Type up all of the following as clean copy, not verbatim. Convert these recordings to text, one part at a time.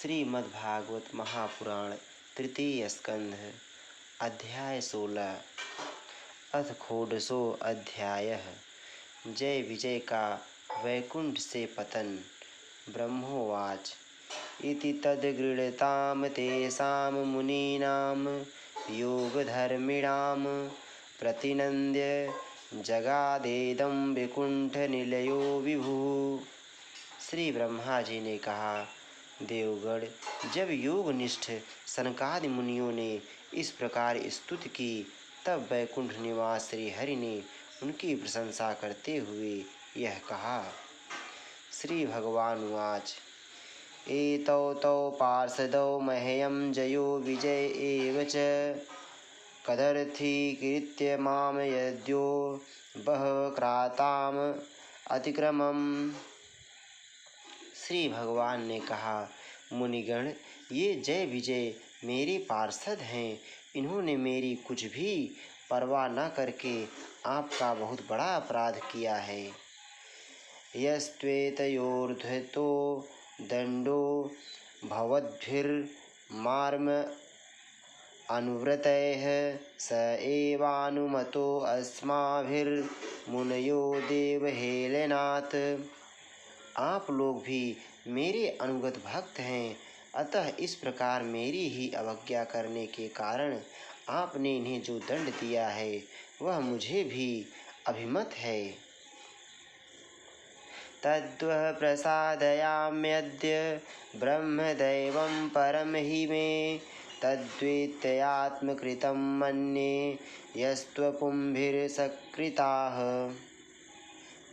श्रीमद्भागवत महापुराण तृतीय स्कंध अध्याय 16 अथ षोडशो अध्यायः जय विजय का वैकुंठ से पतन। ब्रह्मोवाच इति तद्गृह्यतां तेषां मुनीनां योगधर्मिणां प्रतिनन्द्य जगादेदं विकुंठनिलयो विभुः। श्री ब्रह्मा जी ने कहा, देवगण, जब योगनिष्ठ सनकादि मुनियों ने इस प्रकार स्तुति की, तब वैकुंठ निवास श्री हरि ने उनकी प्रशंसा करते हुए यह कहा। श्री भगवान उवाच एतौ तौ पार्षदौ मह्यं जयो विजय एव च कदर्थीकृत्य माम यद्यो बहवः क्राताम अतिक्रमम्। श्री भगवान ने कहा, मुनिगण, ये जय विजय मेरे पार्षद हैं। इन्होंने मेरी कुछ भी परवाह न करके आपका बहुत बड़ा अपराध किया है। यस्त्वेतयोर्ध्वतो दंडो भवद्भिर्मार्म अनुव्रतैः स एवानुमतो अस्माभिर्मुनयो देवहेलनात्। आप लोग भी मेरे अनुगत भक्त हैं, अतः इस प्रकार मेरी ही अवज्ञा करने के कारण आपने इन्हें जो दंड दिया है वह मुझे भी अभिमत है। तद्वः प्रसादयाम्यद्य ब्रह्मदैवं परम हि मे तद्वेत्यात्मकृतं मन्ये यस्त्वपुंभिर्सकृताः।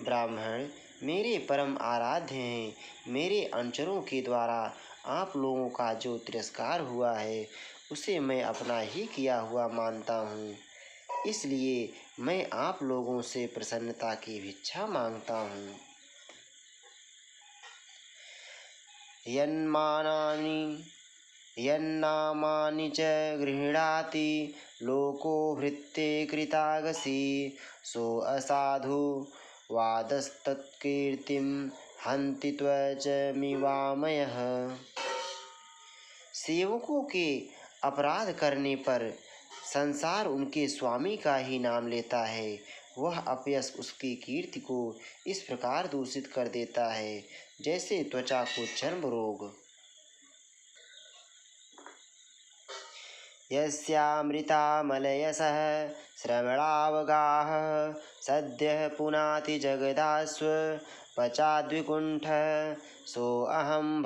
ब्राह्मण मेरे परम आराध्य हैं। मेरे अनुचरों के द्वारा आप लोगों का जो तिरस्कार हुआ है उसे मैं अपना ही किया हुआ मानता हूँ, इसलिए मैं आप लोगों से प्रसन्नता की भिक्षा मांगता हूँ। यन्नामानि च गृह्णाति लोको भृत्ते कृतागसी सो असाधु वादस्तत्कीर्तिं हन्ति त्वचमिवामयः। सेवकों के अपराध करने पर संसार उनके स्वामी का ही नाम लेता है। वह अपयश उसकी कीर्ति को इस प्रकार दूषित कर देता है जैसे त्वचा को चर्म रोग। यस्यामृतामलयसः श्रवणावगाः सद्यः पुनाति जगदास्व पचाद्विकुण्ठः सोऽहं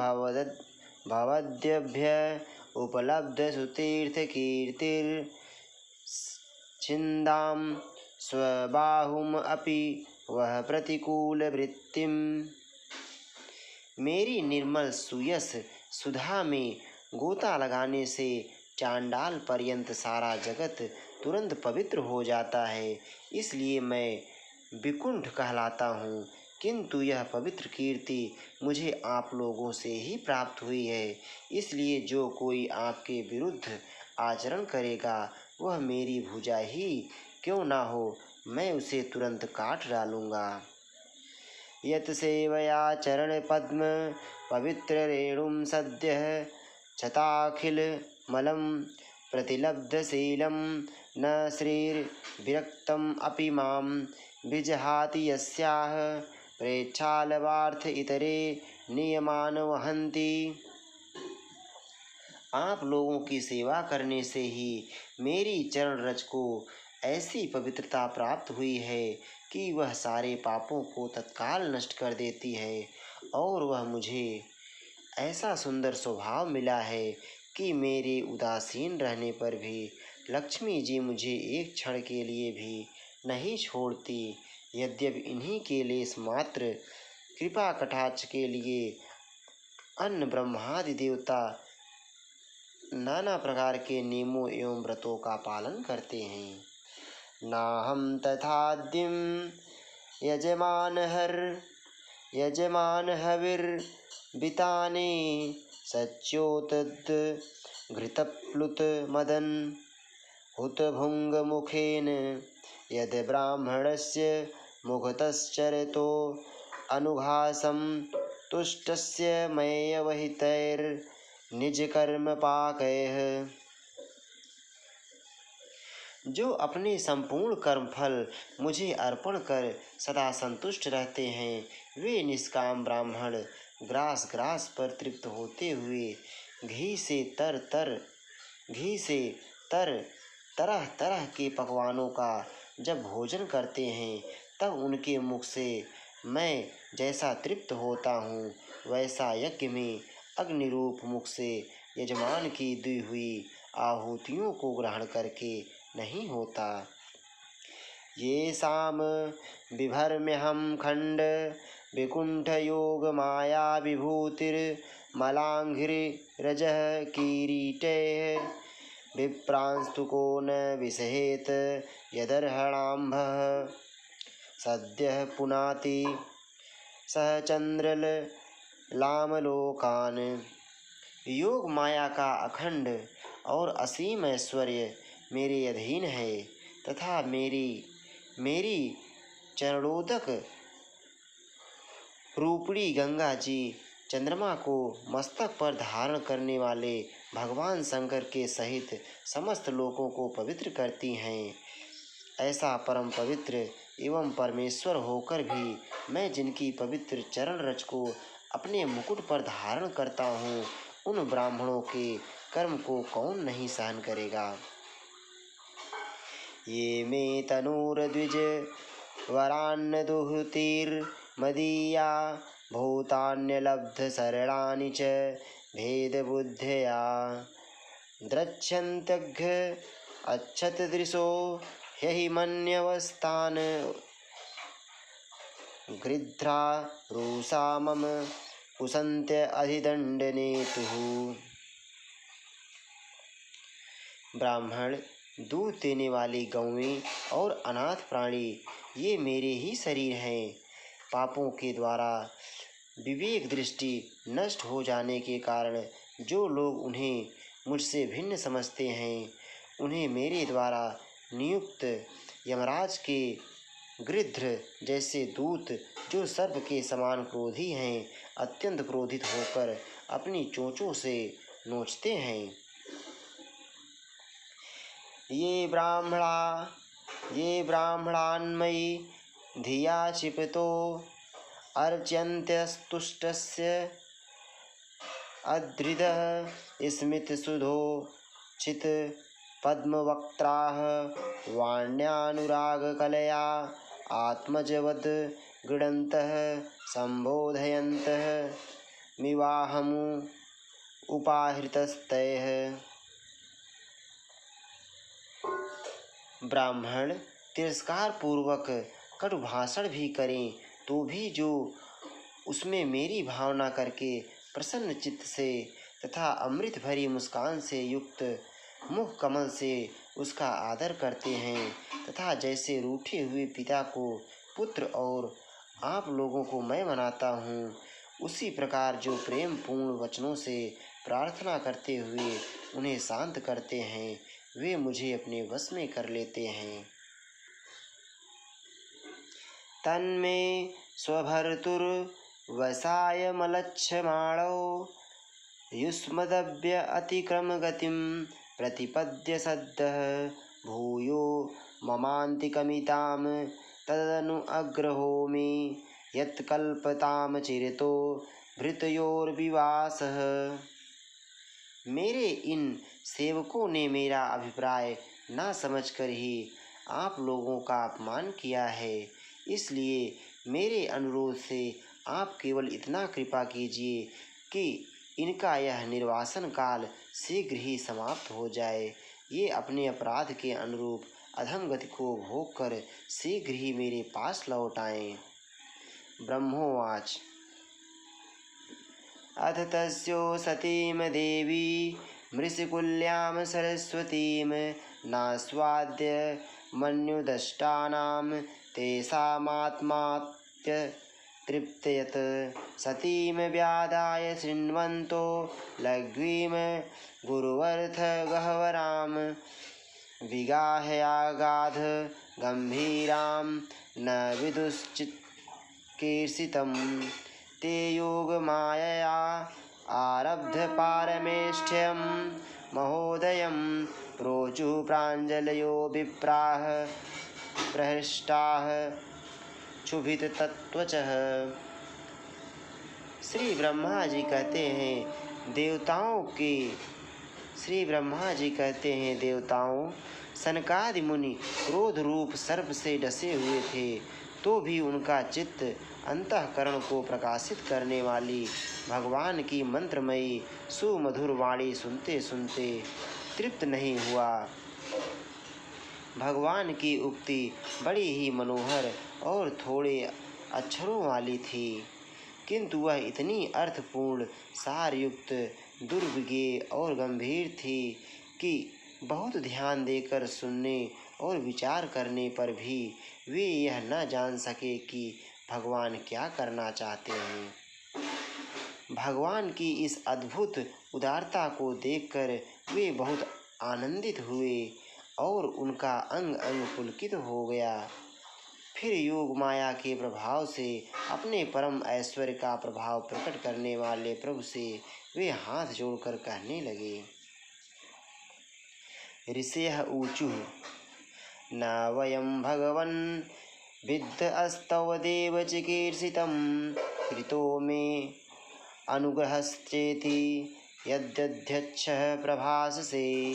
भवद्भ्य उपलब्धसुतीर्थकीर्तिर्छिन्दां स्वबाहुम् अपि वह प्रतिकूलवृत्तिम्। मेरी निर्मल सुयस सुधा में गोता लगाने से चांडाल पर्यंत सारा जगत तुरंत पवित्र हो जाता है, इसलिए मैं विकुंठ कहलाता हूँ। किंतु यह पवित्र कीर्ति मुझे आप लोगों से ही प्राप्त हुई है, इसलिए जो कोई आपके विरुद्ध आचरण करेगा वह मेरी भुजा ही क्यों ना हो, मैं उसे तुरंत काट डालूँगा। यत् सेवया चरण पद्म पवित्र रेणुं सद्यः क्षताखिल मलं प्रतिलब्धशीलं न श्रीर्विरक्तम् अपि मां विजहाति यस्याः प्रेक्षालवार्थ इतरे नियमान वहन्ति। आप लोगों की सेवा करने से ही मेरी चरण रज को ऐसी पवित्रता प्राप्त हुई है कि वह सारे पापों को तत्काल नष्ट कर देती है, और वह मुझे ऐसा सुंदर स्वभाव मिला है कि मेरे उदासीन रहने पर भी लक्ष्मी जी मुझे एक क्षण के लिए भी नहीं छोड़ती। यद्यपि इन्हीं के लेस मात्र कृपा कटाक्ष के लिए अन्य ब्रह्मादि देवता नाना प्रकार के नियमों एवं व्रतों का पालन करते हैं। नाहं तथाद्यं यजमान हविर्बिताने सच्योतद् घृतप्लुत मदन हुतभुङ्गमुखेन यद् ब्राह्मणस्य मुखतश्चरतो अनुघासं तुष्टस्य मय्यवहितैर् निज कर्म पाकैः। जो अपने संपूर्ण कर्म फल मुझे अर्पण कर सदा संतुष्ट रहते हैं, वे निष्काम ब्राह्मण ग्रास ग्रास पर तृप्त होते हुए घी से तरह तरह के पकवानों का जब भोजन करते हैं, तब उनके मुख से मैं जैसा तृप्त होता हूँ, वैसा यज्ञ में अग्नि रूप मुख से यजमान की दी हुई आहुतियों को ग्रहण करके नहीं होता। ये साम बिभर्म्यहम खंड विकुंठ योग माया विभूतिर मलांघ्रिरजः किरीटैः विप्रांस्तु को न विसहेत यदर्हणाम्भः सद्यः पुनाति सह चंद्रलामलोकान्। योग माया का अखंड और असीम ऐश्वर्य मेरे अधीन है तथा मेरी चरणोदक रूपड़ी गंगा जी चंद्रमा को मस्तक पर धारण करने वाले भगवान शंकर के सहित समस्त लोकों को पवित्र करती हैं। ऐसा परम पवित्र एवं परमेश्वर होकर भी मैं जिनकी पवित्र चरण रज को अपने मुकुट पर धारण करता हूँ, उन ब्राह्मणों के कर्म को कौन नहीं सहन करेगा। ये मे तनूर्द्विज वरान्न दुहतिर्मदीया भूतान्यलब्ध शरणानि च भेदबुद्धया द्रक्ष्यन्त्यघ अच्छतदृशो ह्यहि मन्यवस्तान् गृध्रा रूषा मम कुसन्त्य अधिदण्डनेतुः। ब्राह्मण, दूध देने वाली गौएं और अनाथ प्राणी ये मेरे ही शरीर हैं। पापों के द्वारा विवेक दृष्टि नष्ट हो जाने के कारण जो लोग उन्हें मुझसे भिन्न समझते हैं, उन्हें मेरे द्वारा नियुक्त यमराज के गृध्र जैसे दूत, जो सर्प के समान क्रोधी हैं, अत्यंत क्रोधित होकर अपनी चोंचों से नोचते हैं। ये ब्राह्मणान्मयि धिया क्षिपतो अर्च्यन्त्यस्तुष्टस्य अधृतः स्मितसुधोचित पद्मवक्त्राः वाण्यानुरागकलया आत्मजवद् गृणन्तः सम्बोधयन्तः मिवाहमु उपाहृतस्तैः। ब्राह्मण तिरस्कार पूर्वक कटु भाषण भी करें तो भी जो उसमें मेरी भावना करके प्रसन्न चित्त से तथा अमृत भरी मुस्कान से युक्त मुख कमल से उसका आदर करते हैं, तथा जैसे रूठे हुए पिता को पुत्र और आप लोगों को मैं मनाता हूँ, उसी प्रकार जो प्रेम पूर्ण वचनों से प्रार्थना करते हुए उन्हें शांत करते हैं, वे मुझे अपने वश में कर लेते हैं। तन्मे स्वभर्तुर्वसाय मलच्छमाणौ युष्मदभ्य अतिक्रमगतिं प्रतिपद्य सद्यः भूयो ममान्तिकमितां तदनु अग्रहोमि यत्कल्पतां चिरतो भृतयोर्विवासः। मेरे इन सेवकों ने मेरा अभिप्राय ना समझकर ही आप लोगों का अपमान किया है, इसलिए मेरे अनुरोध से आप केवल इतना कृपा कीजिए कि इनका यह निर्वासन काल शीघ्र ही समाप्त हो जाए। ये अपने अपराध के अनुरूप अधम गति को भोग कर शीघ्र ही मेरे पास लौट आएं। ब्रह्मोवाच अथ तस्यो सतीम देवी मृषिकुल्यां सरस्वतीं नास्वाद्य मन्युदष्टानां तेषामात्मात्य तृप्तयत् सतीं व्यादाय शृण्वन्तो लघ्वीं गुरुवर्थ विगाहयागाध गंभीरां न विदुश्चित्कीर्षितं ते योगमायया आरब्ध पारमेष्ठ्यं महोदयं प्रोचुः प्राञ्जलयो विप्राः प्रहृष्टाः क्षुभिततत्वचः। श्री ब्रह्मा जी कहते हैं देवताओं, सनकादि मुनि क्रोध रूप सर्प से डसे हुए थे, तो भी उनका चित्त अंतःकरण को प्रकाशित करने वाली भगवान की मंत्रमयी सुमधुर वाणी सुनते सुनते तृप्त नहीं हुआ। भगवान की उक्ति बड़ी ही मनोहर और थोड़े अक्षरों वाली थी, किंतु वह इतनी अर्थपूर्ण, सारयुक्त, दुर्विज्ञेय और गंभीर थी कि बहुत ध्यान देकर सुनने और विचार करने पर भी वे यह न जान सके कि भगवान क्या करना चाहते हैं। भगवान की इस अद्भुत उदारता को देखकर वे बहुत आनंदित हुए और उनका अंग अंग पुलकित हो गया। फिर योग माया के प्रभाव से अपने परम ऐश्वर्य का प्रभाव प्रकट करने वाले प्रभु से वे हाथ जोड़कर कहने लगे। ऋषयः ऊचुः न वयं भगवन् विद्ध अस्तव देव चिकीर्षितं कृतो मे अनुग्रहश्चेति यद्यध्यक्षः प्रभाससे।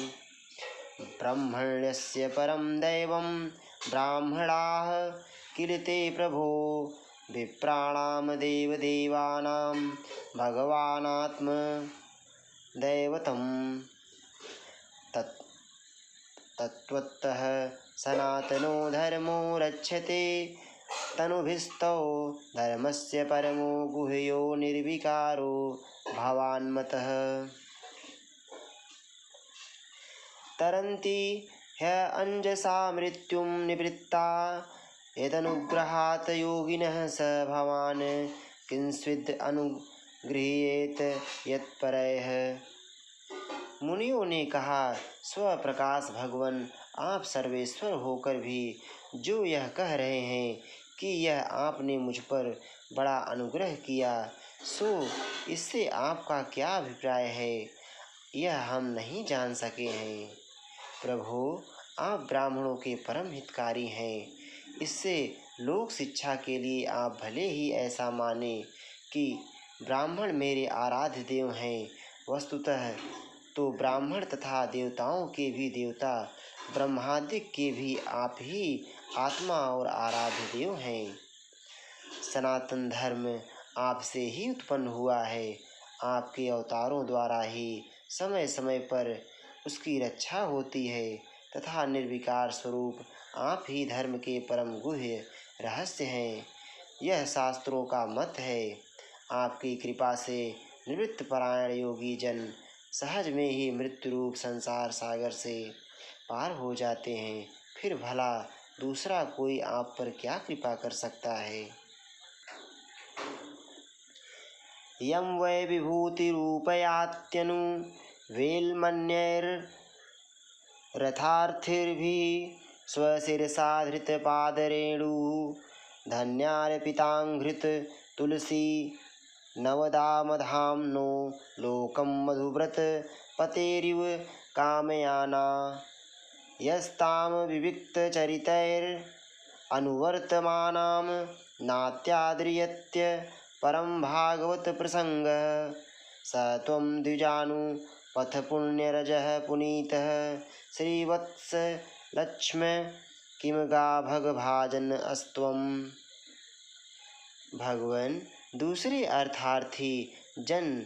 ब्रह्मण्यस्य परं दैवं ब्राह्मणाः किल ते प्रभो विप्राणां देवदेवानां भगवानात्म दैवतं तत्त्वतः सनातनो धर्मो रक्षते तनुभिस्तौ धर्मस्य परमो गुह्यो निर्विकारो भवान्मतः। तरन्ति ह्यञ्जसा मृत्युं निवृत्ता यदनुग्रहात् योगिनः स भवान् किंस्विद् अनुगृह्येत यत्परैः। मुनियों ने कहा, स्वप्रकाश भगवन, आप सर्वेश्वर होकर भी जो यह कह रहे हैं कि यह आपने मुझ पर बड़ा अनुग्रह किया, सो इससे आपका क्या अभिप्राय है, यह हम नहीं जान सके हैं। प्रभु, आप ब्राह्मणों के परम हितकारी हैं, इससे लोक शिक्षा के लिए आप भले ही ऐसा माने कि ब्राह्मण मेरे आराध्य देव हैं। वस्तुतः तो ब्राह्मण तथा देवताओं के भी देवता, ब्रह्मादिक के भी आप ही आत्मा और आराध्य देव हैं। सनातन धर्म आपसे ही उत्पन्न हुआ है। आपके अवतारों द्वारा ही समय समय पर उसकी रक्षा होती है तथा निर्विकार स्वरूप आप ही धर्म के परम गुह्य रहस्य हैं। यह शास्त्रों का मत है। आपकी कृपा से निवृत्त परायण योगी जन सहज में ही मृत्यु रूप संसार सागर से पार हो जाते हैं। फिर भला दूसरा कोई आप पर क्या कृपा कर सकता है। यं वै विभूतिरूपयात्यनु वेल्मन्यैरथार्थिभिः स्वशिरसा धृतपादरेणुः धन्यार्पिताङ्घ्रित तुलसी नवदामधाम्नो लोकं मधुव्रत पतेरिव कामयाना। यस्तां विविक्तचरितैरनुवर्तमानां नात्याद्रियत्य परं भागवत प्रसंगः। स त्वं द्विजानुपथ पुण्यरजः पुनीतः श्रीवत्स लक्ष्म्य किमगा भगभाजन अस्त्वम्। भगवन, दूसरे अर्थार्थी जन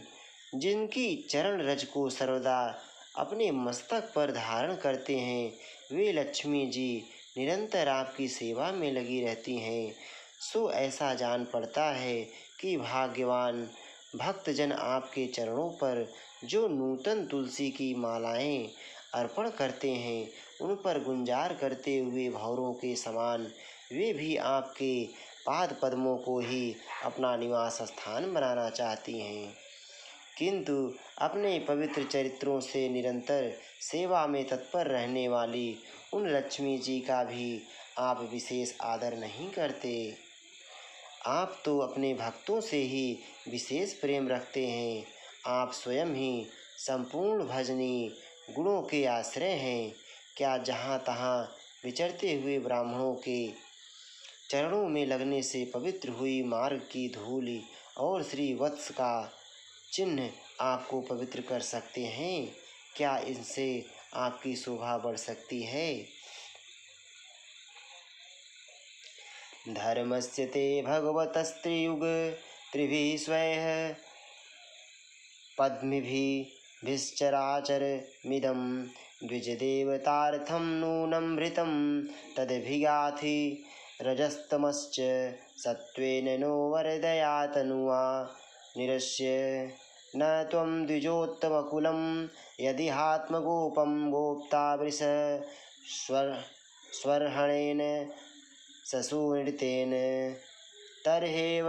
जिनकी चरण रज को सर्वदा अपने मस्तक पर धारण करते हैं, वे लक्ष्मी जी निरंतर आपकी सेवा में लगी रहती हैं। सो ऐसा जान पड़ता है कि भाग्यवान भक्तजन आपके चरणों पर जो नूतन तुलसी की मालाएं अर्पण करते हैं, उन पर गुंजार करते हुए भंवरों के समान वे भी आपके पाद पद्मों को ही अपना निवास स्थान बनाना चाहती हैं, किंतु अपने पवित्र चरित्रों से निरंतर सेवा में तत्पर रहने वाली उन लक्ष्मी जी का भी आप विशेष आदर नहीं करते। आप तो अपने भक्तों से ही विशेष प्रेम रखते हैं। आप स्वयं ही संपूर्ण भजनीय गुणों के आश्रय हैं। क्या जहाँ तहाँ विचरते हुए ब्राह्मणों के चरणों में लगने से पवित्र हुई मार्ग की धूलि और श्री वत्स का चिन्ह आपको पवित्र कर सकते हैं? क्या इनसे आपकी शोभा बढ़ सकती है? धर्मस्य ते भगवतस्त्रियुग त्रिभिः स्वैः पद्मिभिश्चराचरमिदं द्विजदेवतार्थं नूनमृतं तदभिगाथि रजस्तमश्च सत्त्वेन नो वरदया तनुवा निरस्य न त्वं द्विजोत्तमकुलं यदिहात्मगोपं गोप्ता वृष स्वर्हणेन ससुनृतेन तर्हेव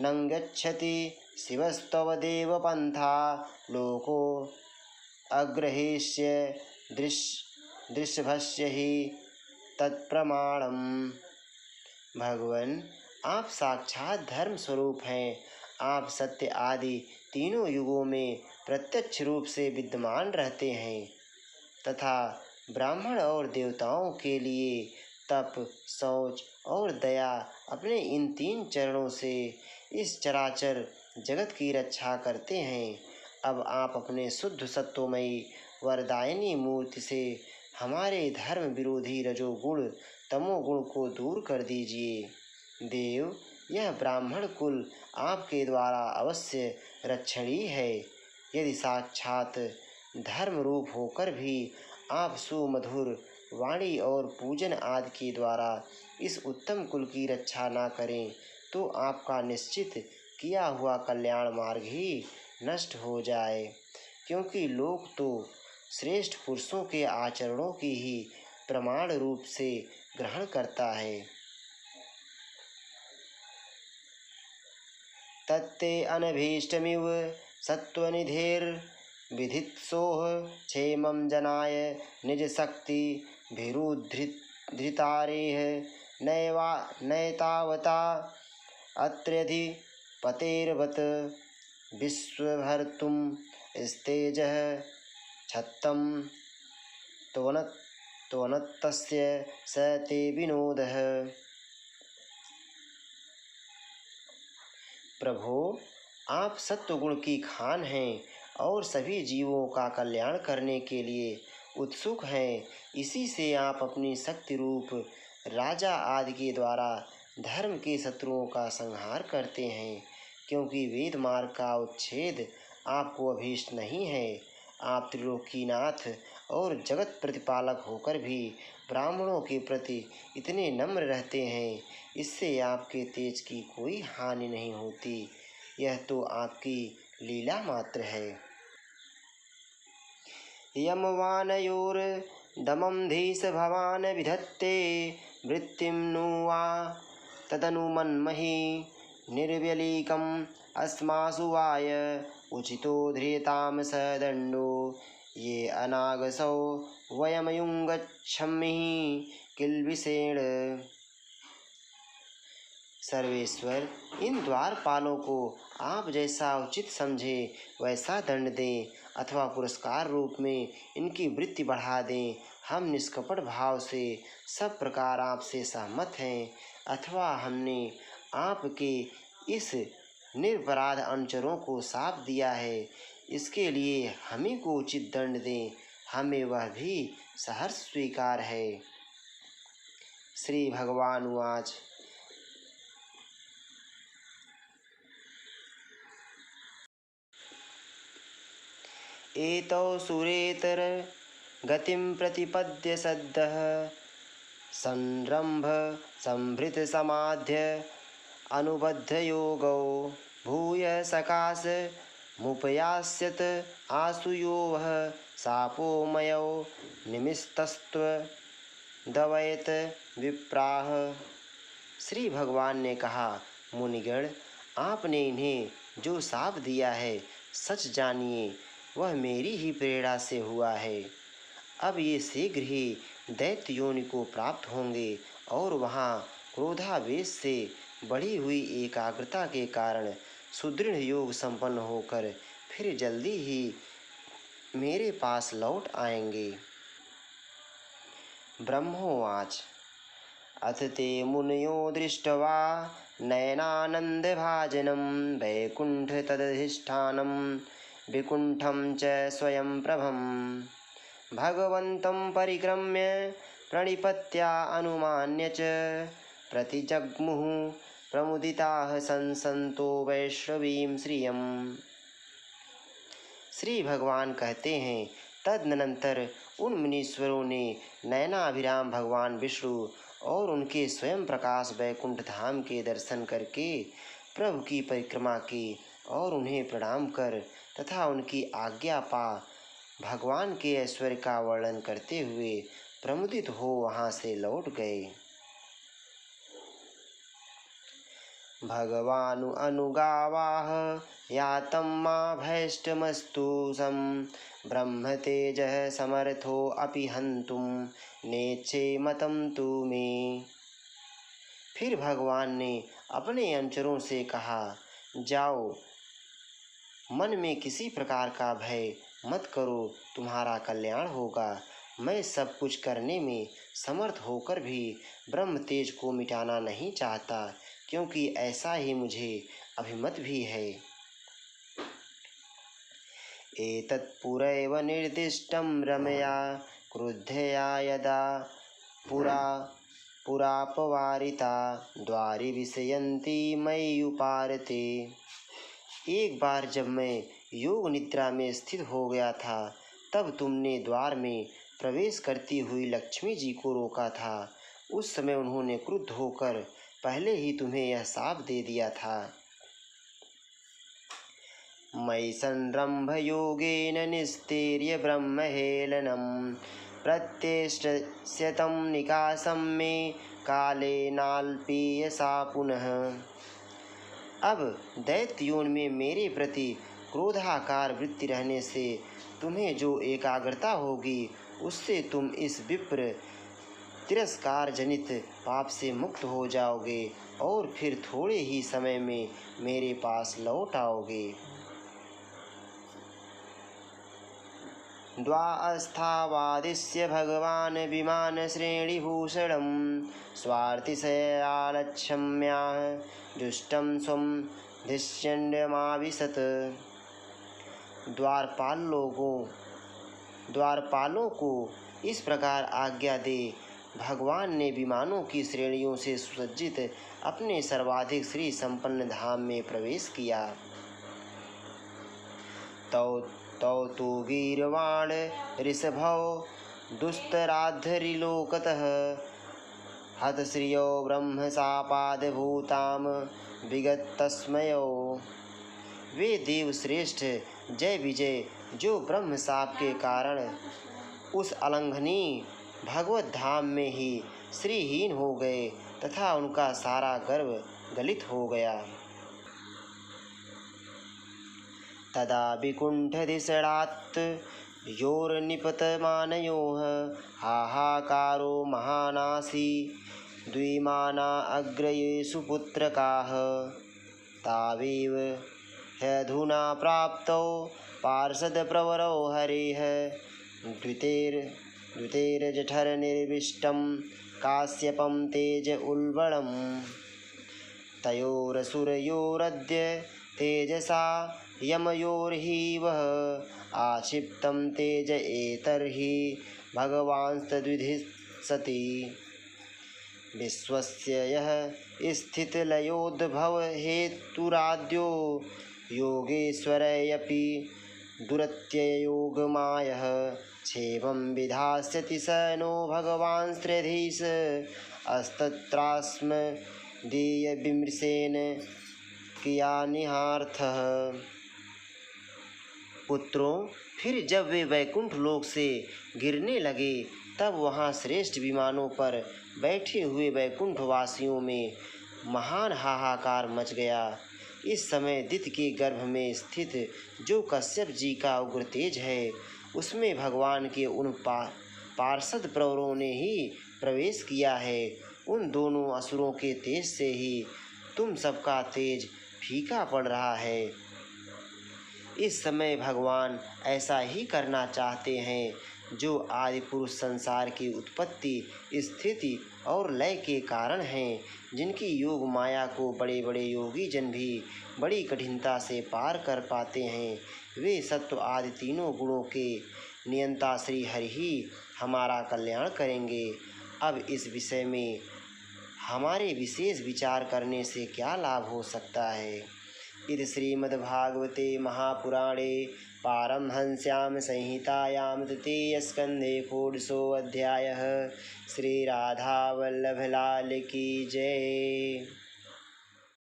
नङ्गच्छति शिवस्तव देवपन्था लोको अग्रहीष्य दृश्यभस्य हि तत्प्रमाणम्। भगवान, आप साक्षात धर्म स्वरूप हैं। आप सत्य आदि तीनों युगों में प्रत्यक्ष रूप से विद्यमान रहते हैं तथा ब्राह्मण और देवताओं के लिए तप, शौच और दया अपने इन 3 चरणों से इस चराचर जगत की रक्षा करते हैं। अब आप अपने शुद्ध सत्वमयी वरदायिनी मूर्ति से हमारे धर्म विरोधी रजोगुण तमोगुण को दूर कर दीजिए। देव, यह ब्राह्मण कुल आपके द्वारा अवश्य रक्षणीय है। यदि साक्षात धर्म रूप होकर भी आप सुमधुर वाणी और पूजन आदि के द्वारा इस उत्तम कुल की रक्षा ना करें तो आपका निश्चित किया हुआ कल्याण मार्ग ही नष्ट हो जाए, क्योंकि लोग तो श्रेष्ठ पुरुषों के आचरणों की ही प्रमाण रूप से ग्रहण करता है। तत्ते अनभीष्टमिव सत्त्वनिधिर्विधित्सोः क्षेमं जनाय निजशक्तिभिरुद्धृतारेः नैतावता अत्र्यधिपतेर्वत् विश्वभर्तुं स्तेजः छत्तं त्वनत्तस्य स ते विनोदः। प्रभो, आप सत्वगुण की खान हैं और सभी जीवों का कल्याण करने के लिए उत्सुक हैं। इसी से आप अपनी शक्ति रूप राजा आदि के द्वारा धर्म के शत्रुओं का संहार करते हैं, क्योंकि वेद मार्ग का उच्छेद आपको अभीष्ट नहीं है। आप त्रिलोकीनाथ और जगत प्रतिपालक होकर भी ब्राह्मणों के प्रति इतने नम्र रहते हैं, इससे आपके तेज की कोई हानि नहीं होती। यह तो आपकी लीला मात्र है। यमवानयोर्दमं धीश भवान् विधत्ते वृत्तिं नु वा तदनुमन्महि निर्व्यलीकम् अस्मासु वाय उचितो ध्रियतां स दण्डो ये अनागसौ वयमयुङ्गच्छामि किल्बिषेण। सर्वेश्वर, इन द्वारपालों को आप जैसा उचित समझे वैसा दंड दें अथवा पुरस्कार रूप में इनकी वृत्ति बढ़ा दें। हम निष्कपट भाव से सब प्रकार आपसे सहमत हैं, अथवा हमने आपके इस निरपराध अनुचरों को शाप दिया है, इसके लिए हमें को उचित दंड दें, हमें वह भी सहर्ष स्वीकार है। श्री भगवान उवाच। एतौ सुरेतर गतिं प्रतिपद्य सद्यः संरम्भ संभृत समाध्य अनुबद्ध योगौ भूय सकाश मुपयास्यत आसुयो वः शापोमयौ निमिस्तस्त्व दवैत विप्राह। श्री भगवान ने कहा, मुनिगण, आपने इन्हें जो शाप दिया है सच जानिए वह मेरी ही प्रेरणा से हुआ है। अब ये शीघ्र ही दैत्य योनि को प्राप्त होंगे और वहाँ क्रोधावेश से बढ़ी हुई एकाग्रता के कारण सुदृढ़ योग संपन्न होकर फिर जल्दी ही मेरे पास लौट आएंगे। ब्रह्मोवाच अथ ते मुनयो दृष्ट्वा नयनानन्दभाजनं वैकुण्ठतदधिष्ठानं विकुण्ठं च स्वयं प्रभं भगवन्तं परिक्रम्य प्रणिपत्या अनुमान्य च प्रतिजग्मुः प्रमुदिताः संसन्तो वैष्णवीं श्रियम्। श्री भगवान कहते हैं, तदनंतर उन मुनीश्वरों ने नयनाभिराम भगवान विष्णु और उनके स्वयं प्रकाश वैकुंठ धाम के दर्शन करके प्रभु की परिक्रमा की और उन्हें प्रणाम कर तथा उनकी आज्ञा पा भगवान के ऐश्वर्य का वर्णन करते हुए प्रमुदित हो वहाँ से लौट गए। भगवानु अनुगावाह यातं मा भैष्टमस्तु सं ब्रह्म तेजः समर्थो अपि हन्तुं नेच्छे मतं तु मे। फिर भगवान ने अपने अनुचरों से कहा, जाओ, मन में किसी प्रकार का भय मत करो, तुम्हारा कल्याण होगा। मैं सब कुछ करने में समर्थ होकर भी ब्रह्म तेज को मिटाना नहीं चाहता, क्योंकि ऐसा ही मुझे अभिमत भी है। एतत्पुरैव निर्दिष्टं रमया क्रुद्धया यदा पुरापवारिता द्वारि विषयन्ती मय्युपारते। एक बार जब मैं योग निद्रा में स्थित हो गया था, तब तुमने द्वार में प्रवेश करती हुई लक्ष्मी जी को रोका था। उस समय उन्होंने क्रुद्ध होकर पहले ही तुम्हें यह शाप दे दिया था। मयि संरम्भ योगेन निस्तेर्य ब्रह्महेलनं प्रत्येष्यतं निकासं मे कालेनाल्पीयसा पुनः। अब दैत्य योनि में मेरे प्रति क्रोधाकार वृत्ति रहने से तुम्हें जो एकाग्रता होगी, उससे तुम इस विप्र तिरस्कार जनित पाप से मुक्त हो जाओगे और फिर थोड़े ही समय में मेरे पास लौट आओगे। द्वास्थावादिस्य भगवान विमान श्रेणीभूषणं स्वार्तिशयालक्ष्म्याः दुष्टं स्वं धिष्यण्यमाविशत्। द्वारपालों को इस प्रकार आज्ञा दे, भगवान ने विमानों की श्रेणियों से सुसज्जित अपने सर्वाधिक श्री संपन्न धाम में प्रवेश किया। तौ तु गीर्वाण ऋषभौ दुस्तराद्धरिलोकतः हतश्रियो ब्रह्मशापादभूतां विगतस्मयो। वे देव श्रेष्ठ जय विजय जो ब्रह्म शाप के कारण उस अलंघनीय भगवत धाम में ही श्रीहीन हो गए तथा उनका सारा गर्व गलित हो गया। तदा विकुण्ठधिषणात् योर्निपतमानयोः हाहाकारो महानासी द्विमाना अग्रयेषु पुत्रकाः। तावेव ह्यधुना प्राप्तौ पार्षदप्रवरौ हरेः द्वितेर्जठरनिर्विष्टं काश्यपं तेज उल्बणम्। तयोरसुरयोरद्य तेजसा यमयोर्हि वः आक्षिप्तं तेज एतर्हि भगवांस्तद्विधिसति। विश्वस्य यः स्थितिलयोद्भव हेतुराद्यो योगेश्वरयपि दुरत्ययोगमायः क्षेमं विधास्यति स नो भगवांस्त्र्यधीश अस्तत्रास्मदीयविमृशेन कियानिहार्थः। पुत्रों, फिर जब वे वैकुंठ लोक से गिरने लगे, तब वहाँ श्रेष्ठ विमानों पर बैठे हुए वैकुंठ वासियों में महान हाहाकार मच गया। इस समय दिति के गर्भ में स्थित जो कश्यप जी का उग्र तेज है, उसमें भगवान के उन पार्षद प्रवरों ने ही प्रवेश किया है। उन दोनों असुरों के तेज से ही तुम सबका तेज फीका पड़ रहा है। इस समय भगवान ऐसा ही करना चाहते हैं जो आदि पुरुष संसार की उत्पत्ति, स्थिति और लय के कारण हैं, जिनकी योग माया को बड़े बड़े योगी जन भी बड़ी कठिनता से पार कर पाते हैं। वे सत्व आदि तीनों गुणों के नियंता श्री हरि ही हमारा कल्याण करेंगे। अब इस विषय में हमारे विशेष विचार करने से क्या लाभ हो सकता है। इति श्रीमद्भागवते महापुराणे पारमहंस्यां संहितायां तृतीयस्कन्धे षोडशोऽध्यायः। श्री राधा वल्लभ लाल की जय।